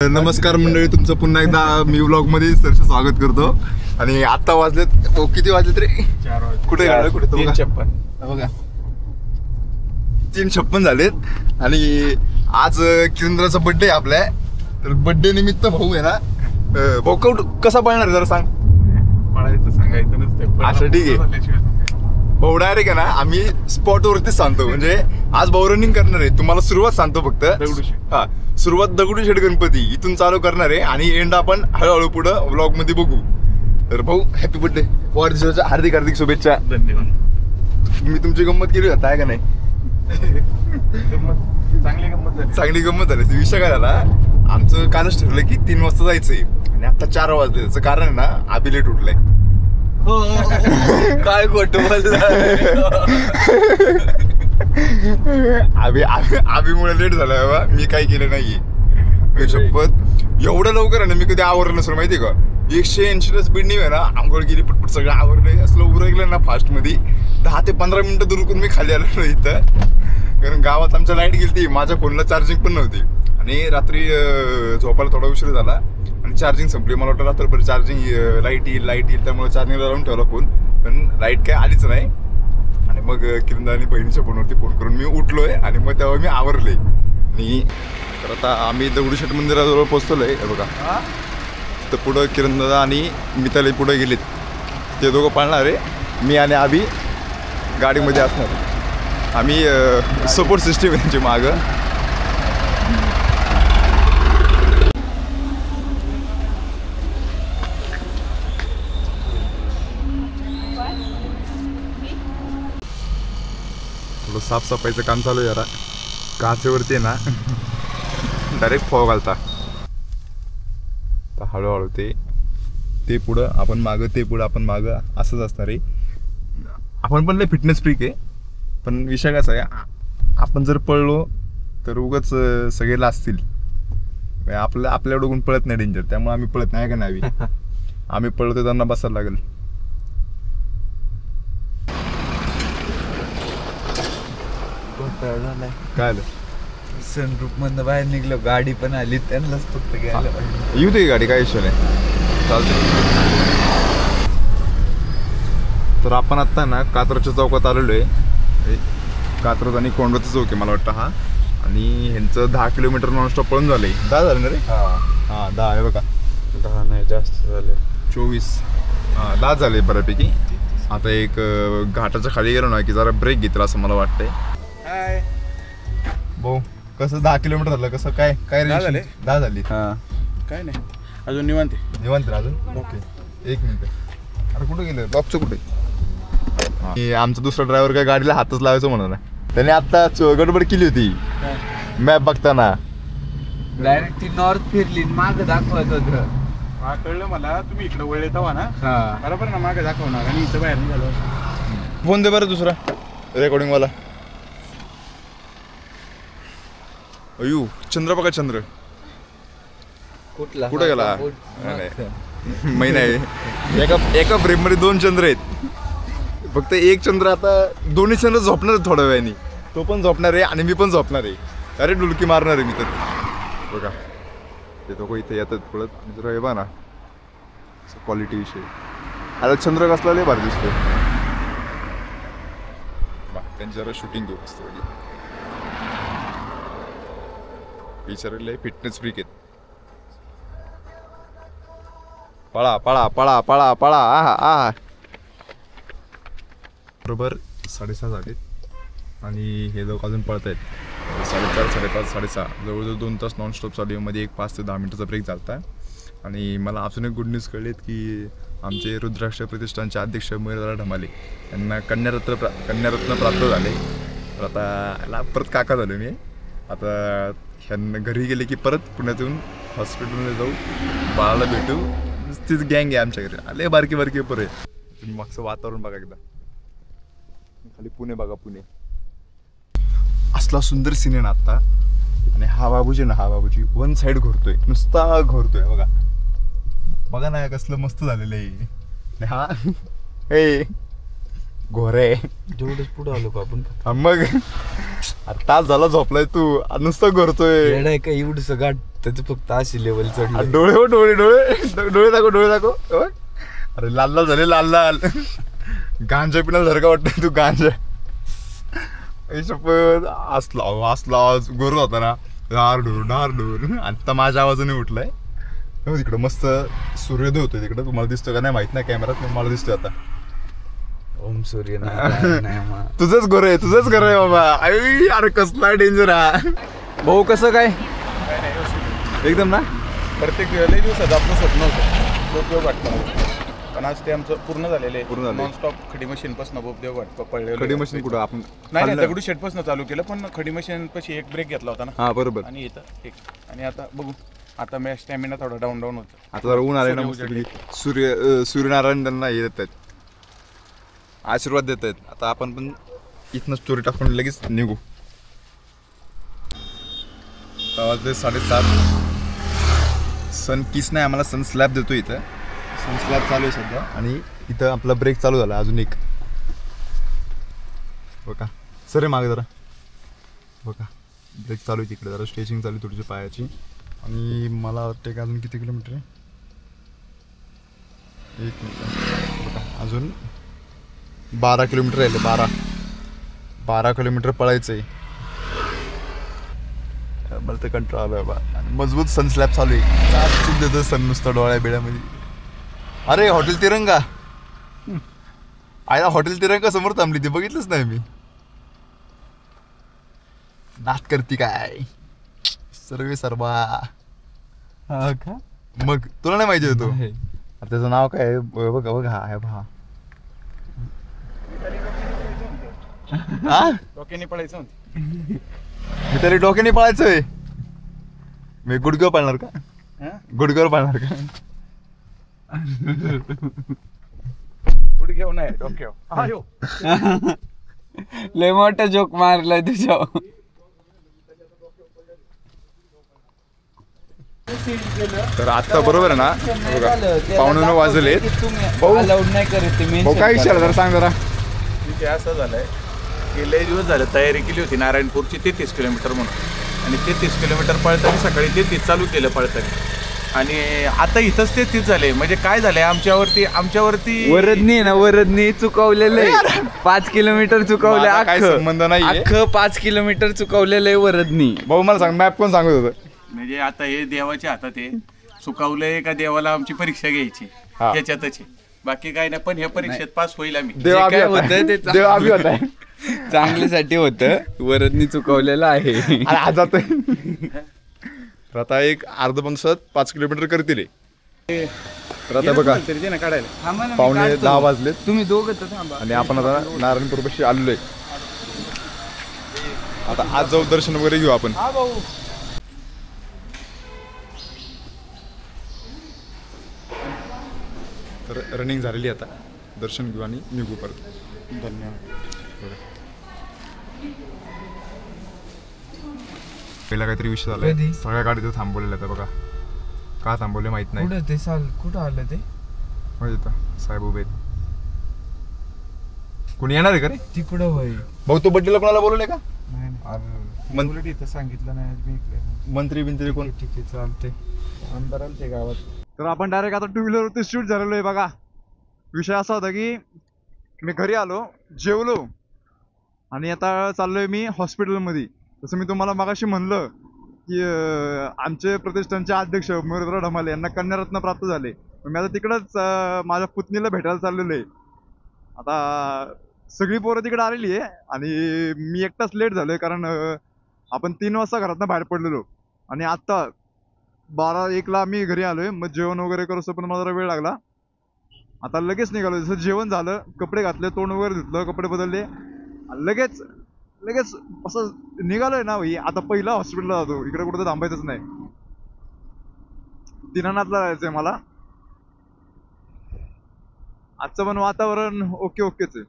नमस्कार मंडळी, तुमचं पुन्हा एकदा मी व्लॉग मध्ये सरचं स्वागत करतो. आणि आता वाजलेत किती वाजलेत रे? 4 वाजले. कुठे गेला? कुठे? 3:56 बघा, 3:56 झालेत. आणि आज किरंद्राचा बर्थडे आपल्या, तर बर्थडे निमित्त भाऊ आहे ना, भाऊ कसा पळणार जरा सांग. पळायचं सांगायचं नसते. अच्छा ठीक आहे भाऊ, डायरेक्ट आहे ना आम्ही स्पॉट वरतीच सांगतो. म्हणजे आज भाऊ रनिंग करणार आहे, तुम्हाला सुरुवात सांगतो फक्त. हा, सुरुवात दगडूशेठ गणपती इथून चालू करणार आहे आणि एंड आपण हळूहळू पुढं व्लॉग मध्ये बघू. तर भाऊ, हॅपी बर्थडे, वाढदिवसाच्या हार्दिक हार्दिक शुभेच्छा. धन्यवाद. मी तुमची गंमत केली होता आहे का नाही? चांगली गंमत झाली. विषय काय झाला, आमचं कालच ठरलं की 3 वाजता जायचंय आणि आता 4 वाजले. त्याचं कारण आहे ना, आबी लेट उठलाय. काय खोटं बोलला. आबीमुळे लेट झालाय बाबा. मी काही केलं नाहीये शपथ. एवढं लवकर आहे ना मी कधी आवरलं नसलं, माहिती का? 180 स्पीड नाही आहे ना, आंघोळ गेली पटपट सगळं आवरलंय. असलं उरगलं ना फास्ट मध्ये. 10 ते 15 मिनिटं दूर करून मी खाली आलेलो इथं. कारण गावात आमच्या लाईट गेली, माझ्या फोनला चार्जिंग पण नव्हती आणि रात्री झोपायला थोडा उशीर झाला आणि चार्जिंग संपली. मला वाटतं रात्रभर चार्जिंग लाईट येईल त्यामुळे चार्जिंगला लावून ठेवला फोन, पण लाईट काय आलीच नाही. आणि मग किरंदा आणि बहिणीच्या फोनवरती फोन करून मी उठलोय आणि मग तेव्हा मी आवरले. आणि तर आता आम्ही दगडूशेठ मंदिराजवळ पोहोचलोय. बघा, तर पुढं किरंदा आणि मिताली पुढे गेलेत. ते दोघं पाळणार आहे, मी आणि आबी गाडीमध्ये असणार. आम्ही सपोर्ट सिस्टीम आहे त्यांची मागं. थोडं साफसफाईचं काम चालू आहे जरा. काचेवरती आहे ना डायरेक्ट फॉग घालता. तर हळूहळू ते पुढं आपण मागं, ते पुढं आपण मागं, असंच असणार आहे. आपण पण लय फिटनेस फ्रीक आहे, पण विषय कसा आहे, आपण जर पळलो तर उगाच सगळे लाजतील. आपल्या डोकून पळत नाही डेंजर, त्यामुळे आम्ही पळत नाही का नाही. आम्ही पळलो तर त्यांना बसायला लागेल. काय आलं? सनरूफ मधनं बाहेर निघलो, गाडी पण आली, त्यांनाच फक्त घ्यायला पाहिजे. येऊ दे गाडी, काय इश्यू नाही, चालते. तर आपण आत्ता ना कात्रजच्या चौकात आलेलो आहे. कात्रज आणि कोंडवचा चौक आहे मला वाटतं हा. आणि ह्यांचं 10 किलोमीटर नॉनस्टॉप पळून झालंय. 10 झालं ना रे? हां 10 आहे बघा. 10 नाही, जास्त झाले. 24 10 झाले बऱ्यापैकी. आता एक घाटाच्या खाली गेलो ना की जरा ब्रेक घेतला असं मला वाटतंय. हाय भाऊ, कसं 10 किलोमीटर झालं? कसं काय काय 10 झाले? 10 झाली. काय नाही, अजून निवांत अजून. Okay, 1 minute. अरे कुठे गेलं? बॉक्सचं कुठे? आमचा दुसरा ड्रायव्हर काय गाडीला हातच लावायचं म्हणा ना. त्याने आता गडबड केली होती मॅप बघताना. डायरेक्ट ती नॉर्थ फिरली, माग दाखवत होतं. हा कळलं मला. तुम्ही इकडे वळले तेव्हा ना बरोबर ना, मागे दाखवणार आणि इथं बाहेर निघालो. फोन दे बरं दुसरा रेकॉर्डिंग वाला. अयू, चंद्र बघा, चंद्र कुठला? कुठे गेला? महिना आहे. एका फ्रेम मध्ये 2 चंद्र आहेत. फक्त एक चंद्र, आता दोन्ही चंद्र झोपणार थोड्या वेळाने. तो पण झोपणार आहे आणि मी पण झोपणार आहे. अरे डुलकी मारणार आहे मी तर. बघा ते दोघं इथे येतात पळत. जरा हे बघा ना क्वालिटी विषय. आता चंद्र कसला लय भारी दिसतोय. त्यांची जरा शूटिंग घेऊ असतं. विचारले फिटनेस फ्रीक आहेत. पळा पळा पळा पळा पळा. आहा बरोबर 6:30 झालेत आणि हे लोक अजून पळत आहेत. 4:30, 5:30, 6:30 जवळजवळ 2 तास नॉनस्टॉप चालू. मध्ये एक 5 ते 10 मिनिटाचा ब्रेक झाला. आणि मला अजून एक गुड न्यूज कळलेत की आमचे रुद्राक्ष प्रतिष्ठानचे अध्यक्ष मयूरदादा ढमाले यांना कन्यारत्न प्राप्त झाले. तर आता याला परत काका झालो मी. आता ह्यांना घरी गेले की परत पुण्यातून हॉस्पिटलमध्ये जाऊ, बाळाला भेटू. तीच गँग आहे आमच्या घरी. आले बारकी बारकी पोरं आहे. तुम्ही मागचं वातावरण बघा एकदा. खाली पुणे बघा, पुणे. असला सुंदर सीन आहे ना आता. आणि हा बाबूजी ना, हा बाबूजी 1 साईड घोरतोय, नुसता घोरतोय. बघा बघा ना, कसलं मस्त झालेलं आहे. हा हे घोरे जेवढंच पुढे आलो का आपण. मग तास झाला झोपलाय तू, नुसतं घोरतोय. एवढं गाठ त्याचं फक्त अशी लेवल चढली. डोळे हो डोळे डोळे डोळे दाखव डोळे दाखव. अरे लाल लाल झाले लाल लाल. गांजा पिण्यासारखं वाटतं तू गांजा. शपथ असला गोर होता ना. डार आता माझ्या आवाजाने उठलाय. तिकडं मस्त सूर्योदय होतोय तिकडं. तुम्हाला दिसतोय का नाही माहित नाही कॅमेरात, मला दिसतोय आता. ओम सूर्य नारायण. तुझंच घर आहे बाबा. अरे कसला डेंजर हा. भाऊ कसं काय एकदम ना. प्रत्येक लई दिवसात आपलं स्वप्न होतं बोपदेव घाट करायचं, पण आज ते आमचं पूर्ण झालेलं पूर्ण आहे. झालंय. नॉनस्टॉप खडी मशीन पासून बोपदेव घाट पळले. खडी मशीन कुठं आपण नाही दगडू शेट पासून चालू केलं, पण खडी मशीन पाशी एक ब्रेक घेतला होता ना. हा बरोबर. आणि इथं एक. आणि आता बघू, आता मी स्टॅमिना थोडा डाऊन होतो. आता जरा ऊन आले ना सूर्य मस्त. सूर्यनारायण त्यांना हे देत आहेत, आशीर्वाद देत आहेत. आता आपण पण इथनं स्टोरी टाकून लगेच निघू. वाजले 7:30. सन किस नाही आम्हाला सन स्लॅब देतो इथं. सन स्लॅब चालू आहे सध्या. आणि इथं आपला ब्रेक चालू झाला अजून एक. बघा सर मागे जरा बघा, ब्रेक चालू आहे तिकडे. जरा स्ट्रेचिंग चालू आहे थोडीशी पायाची. आणि मला वाटतं की अजून किती किलोमीटर आहे. 1 मिनिट बघा, अजून 12 किलोमीटर राहिले. 12 किलोमीटर पळायचं आहे. मला तर कंटाळा आला बाबा. मजबूत सन स्लॅब चालू आहे. चूक देतो सन नुसतं डोळ्या बिड्यामध्ये. अरे हॉटेल तिरंगा. आयला हॉटेल तिरंगा समोर थांबली ती, बघितलंच नाही मी. नाट करती काय सर्वा. हा का? मग तुला नाही माहिती होतो. नाही. त्याचं नाव काय आहे? बघा बघा हा आहे पहा. डोक्याने पळायचं म्हणते. मी तरी डोक्याने पळायचंय. मी गुडघ्यावर पाळणार का? हा? गुडघ्यावर पाळणार का? गुडघ्यावर नाही, डोक्यावर. आयो. लय मोठा जोक मारलाय तुझ्या. तर आता बरोबर आहे ना बघा, 9:15 वाजलेत. भाऊ अलाउड नाही करत ते. भाऊ काय विचार जरा सांग जरा. तिथे असं झालंय की लय दिवस झालं तयारी केली होती नारायणपूरची 33 किलोमीटर म्हणून. आणि 33 किलोमीटर पळताना सकाळी 33 चालू केलं पळताना. आणि आता इथंच 33 झाले. म्हणजे काय झालंय आमच्यावरती वरदनी ना, वरदनी चुकवलेलं आहे. 5 किलोमीटर चुकवलं. माझा काही संबंध नाहीये. अख्खं 5 किलोमीटर चुकवलेलं आहे वरदनी. भाऊ मला सांग, मॅप कोण सांगत होतं? म्हणजे आता हे देवाच्या हातात आहे. चुकावलंय का देवाला आमची परीक्षा घ्यायची हा. याच्यातच आहे. बाकी काय नाही. पण ह्या परीक्षेत पास होईल आम्ही. देव काय अभिवत होतं आहे. ते देव अभिवत आहे. चांगल्यासाठी होतं. वरदनी चुकवलेलं आहे. आणि आज जातोय. तर आता एक अर्ध पंचात 5 किलोमीटर करतील. तर आता बघा तरी ना काढायला. 9:15 वाजलेत. तुम्ही दोघं तर थांबा. आणि आपण आता नारायणपूर पाशी आलेलोय. आता आज जाऊ दर्शन वगैरे घेऊ आपण. हा भाऊ. तर रनिंग झालेली आता. दर्शन घेऊ आणि निघू परत. धन्यवाद. पहिला काहीतरी विषय झालाय. कधी? सगळ्या गाडी तिथं थांबवलेल्या आहेत बघा. का थांबवले माहित नाही. कुठं ते कुठं आलं ते? माहित होतं साहेब उभे आहेत. कोणी येणार आहे का रे? तिकडं होय. भाऊ तू बड्डेला कोणाला बोलवले का? नाही उलट इथं सांगितलं नाही मी इकडे. मंत्री बिंत्री कोण? ठीक आहे चालते. आमदारांच्या गावात. तर आपण डायरेक्ट आता 2 व्हीलरवरती शूट झालेलो आहे बघा. विषय असा होता की मी घरी आलो, जेवलो आणि आता चाललोय मी हॉस्पिटलमध्ये. तसं मी तुम्हाला मगाशी म्हणलं की आमचे प्रतिष्ठानचे अध्यक्ष मयुरराव ढमाले यांना कन्यारत्न प्राप्त झाले. मी आता तिकडंच माझ्या पुतणीला भेटायला चाललेलो आहे. आता सगळी पोरं तिकडे आलेली आहे आणि मी एकटाच लेट झालोय. कारण आपण 3 वाजता घरातनं बाहेर पडलेलो आणि आत्ता 12-1ला मी घरी आलोय. मग जेवण वगैरे करूस पण मला जरा वेळ लागला. आता लगेच निघालो. जसं जेवण झालं, कपडे घातले, तोंड वगैरे धुतलं, कपडे बदलले, लगेच असं निघालोय ना भाई. आता पहिला हॉस्पिटलला जातो. इकडे कुठं थांबायचंच नाही. दीनानाथला जायचंय मला. आजचं पण वातावरण ओकेच आहे.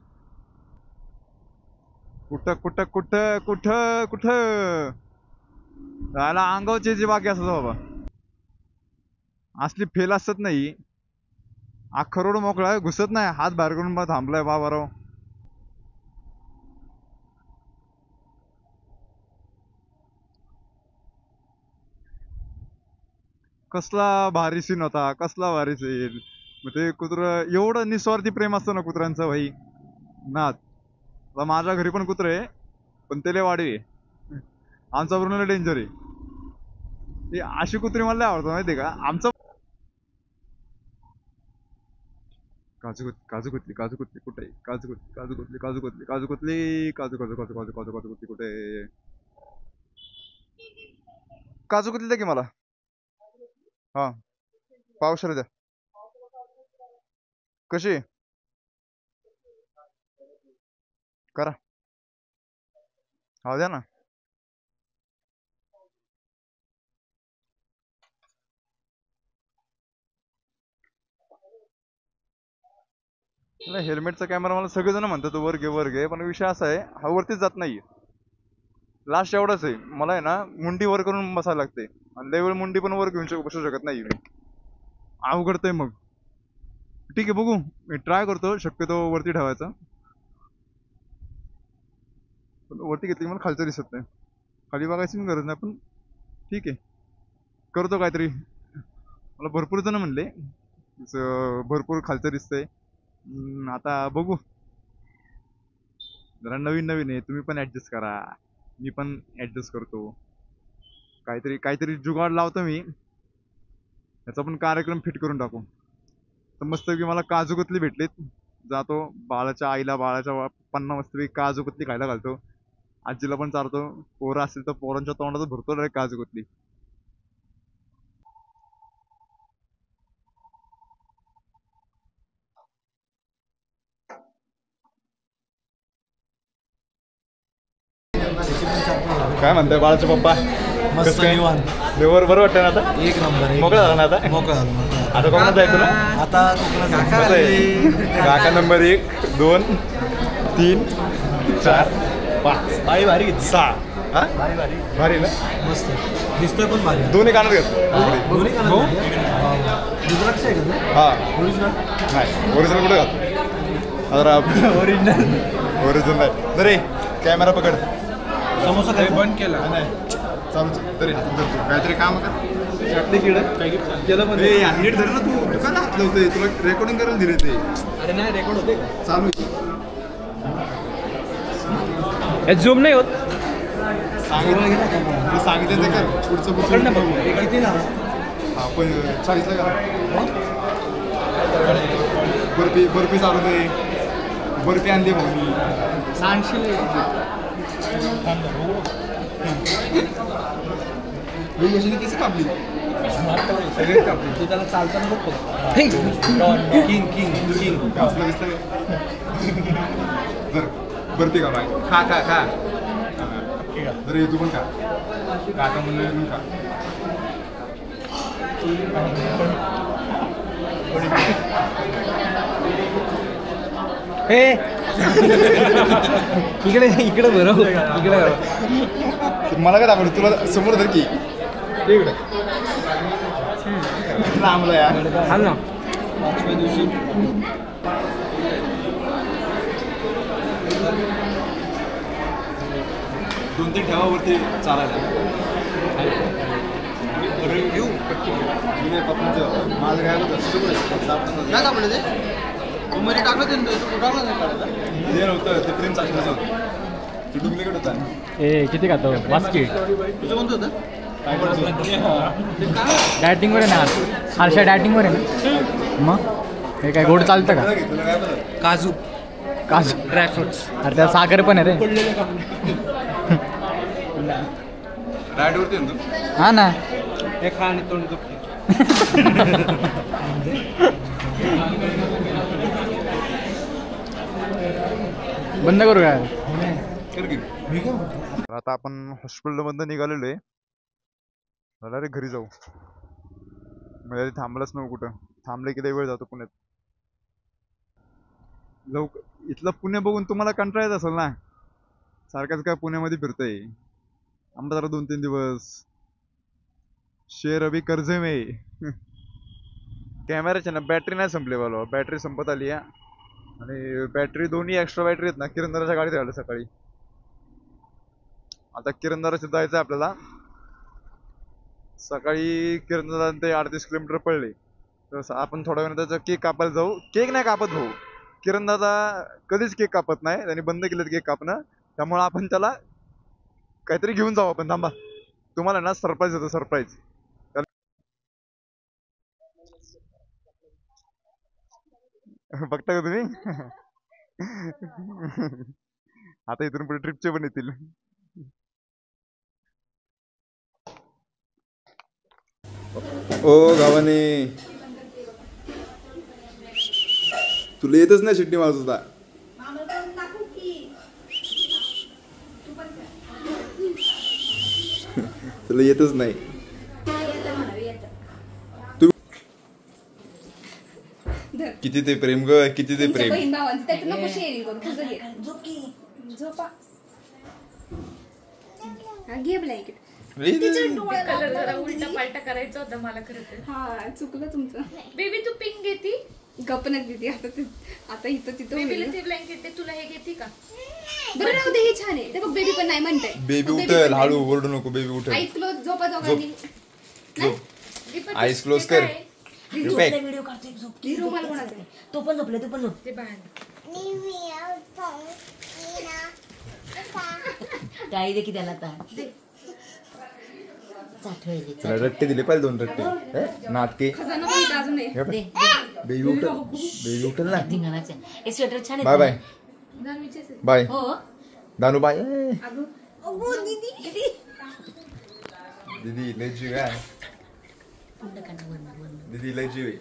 कुठं राहायला अंगावचे जे बाकी असत बाबा. असली फेल असत नाही. अख्खा रोड मोकळा आहे, घुसत नाही. हात बाहेर करून मला थांबलाय बाबा राव. कसला भारी सीन होता, कसला भारी सीन. मग ते कुत्रं एवढं निस्वार्थी प्रेम असतं ना कुत्र्यांचं भाई नाद. आता माझ्या घरी पण कुत्रे आहे, पण ते लय वाढवे आहे. आमचा ब्रुनो डेंजर आहे. ते अशी कुत्री मला लय आवडतात माहिती आहे का. आमचं काजू कुतली कुठे आहे? काजू कुतली कुठे आहे? काजू कुतली द्या की मला. हा, पावशेर द्या. कशी आहे? करा. हा द्या ना. हेल्मेटचा कॅमेरा मला सगळेजण म्हणतात वर घे पण विषय असा आहे हा वरतीच जात नाहीये. लास्ट एवढाच आहे, मला आहे ना मुंडी वर करून बसायला लागते आणि लय वेळ मुंडी पण वर घेऊन बसू शकत नाही मी. अवघडतंय मग. ठीक आहे बघू, मी ट्राय करतो शक्यतो वरती ठेवायचा. पण वरती घेतली की मला खालचं दिसत नाही. खाली बघायची गरज नाही पण ठीक आहे, करतो काहीतरी. मला भरपूर जण म्हणले भरपूर खालचं दिसतंय. आता बघू, जरा नवीन नवीन आहे, तुम्ही पण ऍडजस्ट करा, मी पण ऍडजस्ट करतो. काहीतरी काहीतरी जुगाड लावतो मी, याचा पण कार्यक्रम फिट करून टाकू. तर मस्तपैकी मला काजू कतली भेटलीत, जातो बाळाच्या आईला बाळाच्या पप्पांना मस्तपैकी काजू कतली खायला घालतो. आजीला पण चारतो, पोरं असतील तर पोरांच्या तोंडात भरतो रे काजू कतली. काय म्हणताय बाळाचा पप्पा? मस्त निवांत. देवर बरं वाटतं ना आता? एक नंबर. मोकळा झाला ना आता? मोकळा झाला. आता कोणाला जायचं ना? आता कोकणात कसं आहे? काका नंबर 1 2 3 4 5 बाई भारी 6. हा भारी ना? मस्त दिसतोय पण भारी. दोन्ही कानात घेत. दोन्ही का गुजरातचे आहे का ते? हा ओरिजिनल नाही, ओरिजिनल कुठे घात? अरे ओरिजिनल नाही. अरे कॅमेरा पकड. समोसा काय बंद केला? नाही चालू तरी काहीतरी काम कर. केलं पण नीट धर ना तू का हात लावतोय? तुला रेकॉर्डिंग करायला दिले ते. अरे नाही रेकॉर्ड होते का? चालू झूम नाही होत. सांगितलं ते कर. पुढचं बघू किती ना आपण 40ला करा. बर्फी चालू दे. बर्फी आणली मग मी. 80 कशी कापली? सगळे कापले. तू त्याला चालताना बघ. किंग किंग किंग बर्फी का बाय? खा खा खा. अरे तू पण खा. काका म्हणलं खा. इकडे बरं इकडे. मला काय दाखवलं तुला समोर धर की इकडे लांबला यार. थांब ना. 5व्या दिवशी 2-3 ठेवावरती चालायला. रिव्ह्यू माझं काय टाकलं ते मध्ये टाकलं ते नव्हतं ते प्रेम चाललं ते डुप्लिकेट होता. किती खातो बास्केट तुझं कोणतं होतं? डायटिंगवर आहे ना, हर्षा डायटिंगवर आहे ना. मग हे काय गोड चालतं का? काजू काजू ड्रायफ्रुट्स. अरे त्या साखर पण आहे रे. डायटवरती ना तू? हा ना. हे खा आणि तोंड दुखते. बंद करू काय? आता आपण हॉस्पिटल मधून निघालेलो आहे. मला रे घरी जाऊ. म्हणजे थांबलंच नव्हतं कुठं. थांबले की वेळ जातो पुण्यात. इथलं पुणे बघून तुम्हाला कंटाळा येत असेल ना. सारखाच काय पुण्यामध्ये फिरतोय. आम्हाला जरा 2-3 दिवस. शेर अभी कर्जे में. कॅमेराची ना बॅटरी नाही संपली मला. बॅटरी संपत आली आहे. आणि बॅटरी दोन्ही एक्स्ट्रा बॅटरी आहेत ना किरंदाराच्या गाडीत राहिल्या सकाळी. आता किरंदाराची जायचं आहे आपल्याला. सकाळी किरण दादा ते 38 किलोमीटर पडले, तर आपण थोड्या वेळाने त्याचा केक कापायला जाऊ. केक नाही कापत भाऊ, किरण दादा कधीच केक कापत नाही, त्यांनी बंद केलं केक कापणं. त्यामुळे आपण त्याला काहीतरी घेऊन जाऊ आपण. थांबा, तुम्हाला ना सरप्राईज होतं, सरप्राईज. बघता का तुम्ही? आता इथून पुढे ट्रिपचे पण येतील. ओ गावाने, तुला येतच नाही शिट्टी वाजवता. तुला येतच नाही. तू किती ते प्रेम ग, किती ते प्रेम. कलर जरा उलटा पालटा करायचा होता मला खरं तर. हा चुकलं तुमचं. बेबी तू पिंक घेती? गपनच घेते आता इथं तिथं बेबीला ते ब्लँकेट दे, तुला हे घेते का? बरं राहू दे, हे छान आहे. ते बघ बेबी पण नाही म्हणताय. बेबी उठल, हळू ओरडू नको. बेबी उठल. आईस क्लोज, झोपा दोघांनी. आईस क्लोज कर. व्हिडिओ काढतोय, झोपली. रुमाल कोणाचा आहे? तो पण झोपले, तू पण झोप. ते बाहेर टाळी दे की त्याला आता. रट्टे दिले पाहिजे, 2 रट्टे. नाटके खजाना बघितला अजून नाही. बेबी उठल, बेबी उठल ना. धिंगाणाच्या हे स्वेटर छान बाय बाय बाय हो. दानू बाय. दीदी दीदी लय जीव आहे. दीदी लय जीव आहे.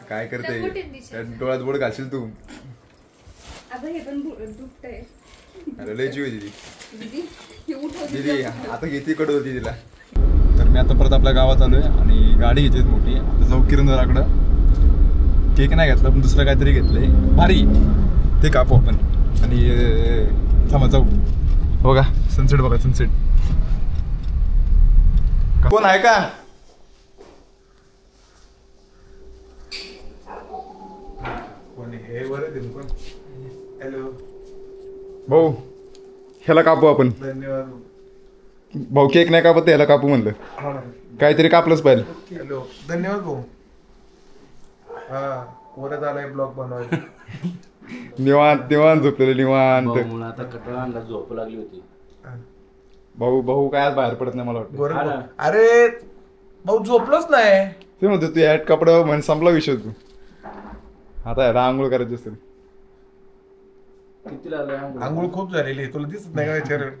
काय करते? डोळ्यात बोट घालशील तू. अगं हे पण दुखतंय. अरे लय जीव आहे दीदी. दीदी हे उठव दीदी आता किती कडू होती तिला. तर मी आता परत आपल्या गावात आलोय आणि गाडी घेतली मोठी. आता जाऊ किरणदाराकडं. केक नाही घेतला, पण दुसरं काहीतरी घेतलंय भारी, ते कापू आपण. आणि थांबा जाऊ. बघा सनसेट, बघा सनसेट. कोण आहे का? हॅलो भाऊ, ह्याला कापू आपण. धन्यवाद भाऊ. केक नाही कापत, ह्याला कापू म्हणलं. काहीतरी कापलंच पाहिजे. हॅलो, धन्यवाद भाऊ. हा परत आलाय ब्लॉग बनवायला. निवांत निवांत झोपलेलं निवांत. आता कटाळा आणला, झोप लागली होती. भाऊ काय आज बाहेर पडत नाही मला वाटतं. अरे भाऊ झोपलोच नाही. ते म्हणतो तू ह्यात कपडे म्हण, संपला विषय. तू आता ह्याला आंघोळ करायची असेल. किती लागलं? आंघोळ खूप झालेली, तुला दिसत नाही का चेहऱ्यावर?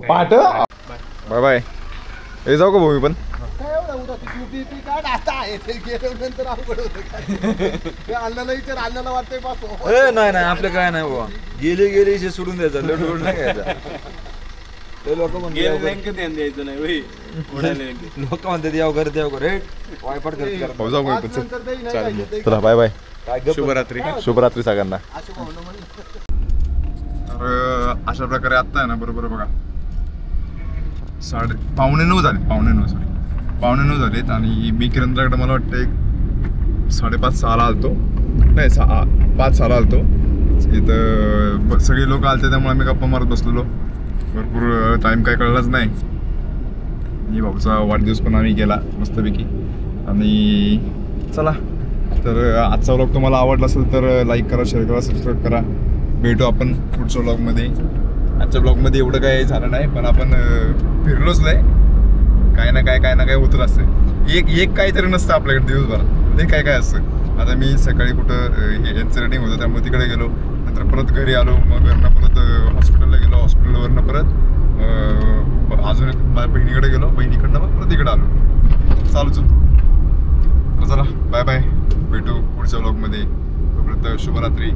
पाठ. Bye bye. हे जाऊ का भाऊ मी पण? नाही नाही आपलं काय नाही बाबा. गेले गेले सोडून द्यायचं, लढवड नाही घ्यायचा. लोक लोक म्हणतात याव घर द्याव घर वायपाट भाऊ जाऊ मी पण. चालेल, चला बाय बाय. शुभरात्री. शुभरात्री सगळ्यांना. तर अशा प्रकारे आत्ता आहे ना, बरोबर बघा 9:30 झाले. 9:30 झालेत. आणि मी किरणदाराकडे मला वाटतं एक 5:30-6 आलतो. नाही 5-6 आलतो. इथं सगळे लोक आलते, त्यामुळे आम्ही गप्पा मारत बसलेलो. भरपूर टाईम काय कळलाच नाही. आणि भाऊचा वाढदिवस पण आम्ही केला मस्तपैकी. आणि चला, तर आजचा व्लॉग तुम्हाला आवडला असेल तर लाईक करा, शेअर करा, सबस्क्राईब करा. भेटू आपण पुढच्या व्लॉगमध्ये. आजच्या ब्लॉगमध्ये एवढं काय झालं नाही, पण आपण फिरलोच नाही. काय ना काय होतच असतं. एक काहीतरी नसतं आपल्याकडे दिवसभरात. ते काय असतं. आता मी सकाळी कुठं यांचं रनिंग होतं, त्यामुळे तिकडे गेलो. नंतर परत घरी आलो. मग घरनं परत हॉस्पिटलला गेलो. हॉस्पिटलवरनं परत अजून माझ्या बहिणीकडे गेलो. बहिणीकडनं मग परत इकडे आलो. चालूच होतं. चला बाय बाय. भेटू पुढच्या व्लॉगमध्ये. तोपर्यंत शुभरात्री.